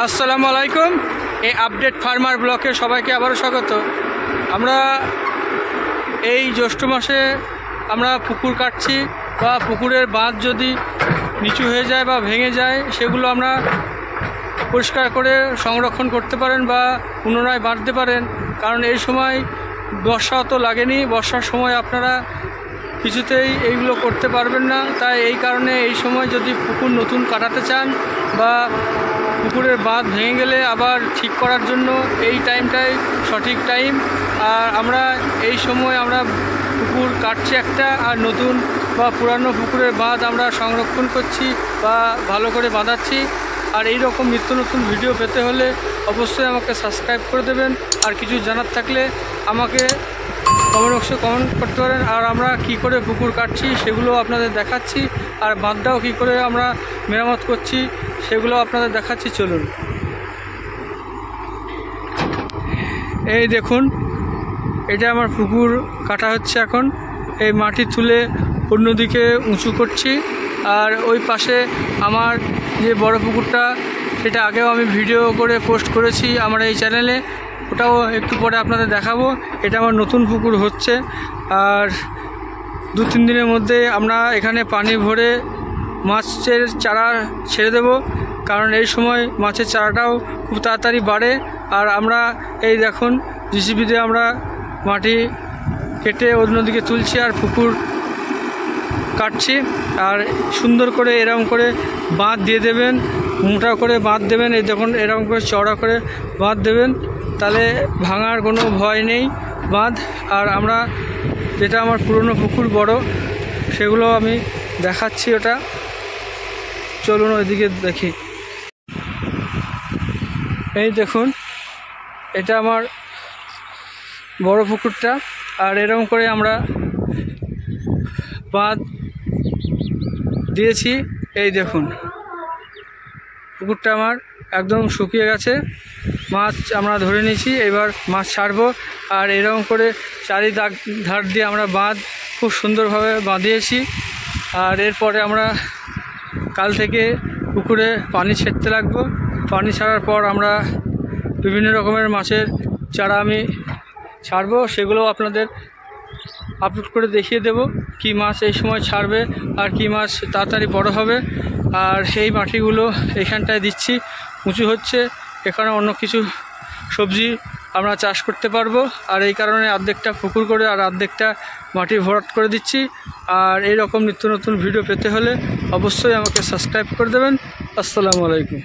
আসসালামু আলাইকুম। এই আপডেট ফার্মার ব্লকে সবাইকে আবারও স্বাগত। আমরা এই জ্যৈষ্ঠ মাসে আমরা পুকুর কাটছি, বা পুকুরের বাঁধ যদি নিচু হয়ে যায় বা ভেঙে যায় সেগুলো আমরা পরিষ্কার করে সংরক্ষণ করতে পারেন বা পুনরায় বাঁধতে পারেন। কারণ এই সময় বর্ষা তো লাগেনি, বর্ষার সময় আপনারা কিছুতেই এইগুলো করতে পারবেন না। তাই এই কারণে এই সময় যদি পুকুর নতুন কাটাতে চান বা পুকুরের বাঁধ ভেঙে গেলে আবার ঠিক করার জন্য এই টাইমটাই সঠিক টাইম। আর আমরা এই সময় আমরা পুকুর কাটছি একটা, আর নতুন বা পুরানো পুকুরের বাঁধ আমরা সংরক্ষণ করছি বা ভালো করে বাঁধাচ্ছি। আর এই রকম নিত্য নতুন ভিডিও পেতে হলে অবশ্যই আমাকে সাবস্ক্রাইব করে দেবেন। আর কিছু জানার থাকলে আমাকে কমেন্ট বক্সে কমেন্ট করতে পারেন। আর আমরা কি করে পুকুর কাটছি সেগুলো আপনাদের দেখাচ্ছি, আর বাঁধটাও কি করে আমরা মেরামত করছি সেগুলো আপনাদের দেখাচ্ছি। চলুন। এই দেখুন, এটা আমার পুকুর কাটা হচ্ছে এখন। এই মাটি তুলে অন্যদিকে উঁচু করছি। আর ওই পাশে আমার যে বড় পুকুরটা, সেটা আগেও আমি ভিডিও করে পোস্ট করেছি আমার এই চ্যানেলে, ওটাও একটু পরে আপনাদের দেখাবো। এটা আমার নতুন পুকুর হচ্ছে, আর 2-3 দিনের মধ্যে আমরা এখানে পানি ভরে মাছের চারা ছেড়ে দেব। কারণ এই সময় মাছের চারাটাও খুব তাড়াতাড়ি বাড়ে। আর আমরা এই দেখুন জিসিবি দিয়ে আমরা মাটি কেটে অন্যদিকে তুলছি আর পুকুর কাটছি। আর সুন্দর করে এরকম করে বাঁধ দিয়ে দেবেন, মোটা করে বাঁধ দেবেন। এই দেখুন এরকম করে চওড়া করে বাঁধ দেবেন, তাহলে ভাঙার কোনো ভয় নেই বাঁধ। আর আমরা যেটা আমার পুরনো পুকুর বড়, সেগুলো আমি দেখাচ্ছি। ওটা চলুন ওইদিকে দেখি। এই দেখুন, এটা আমার বড় পুকুরটা। আর এরকম করে আমরা বাঁধ দিয়েছি। এই দেখুন পুকুরটা আমার একদম শুকিয়ে গেছে, মাছ আমরা ধরে নিয়েছি, এবার মাছ ছাড়বো। আর এরকম করে ধার দিয়ে আমরা বাঁধ খুব সুন্দরভাবে বাঁধিয়েছি। আর এরপরে আমরা কাল থেকে পুকুরে পানি ছেড়তে লাগবো। পানি ছাড়ার পর আমরা বিভিন্ন রকমের মাছের চারা আমি ছাড়বো, সেগুলো আপনাদের আপলোড করে দেখিয়ে দেব কী মাছ এই সময় ছাড়বে আর কী মাছ তাড়াতাড়ি বড় হবে। আর সেই মাটিগুলো এখানটায় দিচ্ছি, উঁচু হচ্ছে, এখানে অন্য কিছু সবজি আমরা চাষ করতে পারবো। আর এই কারণে অর্ধেকটা পুকুর করে আর অর্ধেকটা মাটি ভরাট করে দিচ্ছি। আর এই রকম নিত্য নতুন ভিডিও পেতে হলে অবশ্যই আমাকে সাবস্ক্রাইব করে দেবেন। আসসালামু আলাইকুম।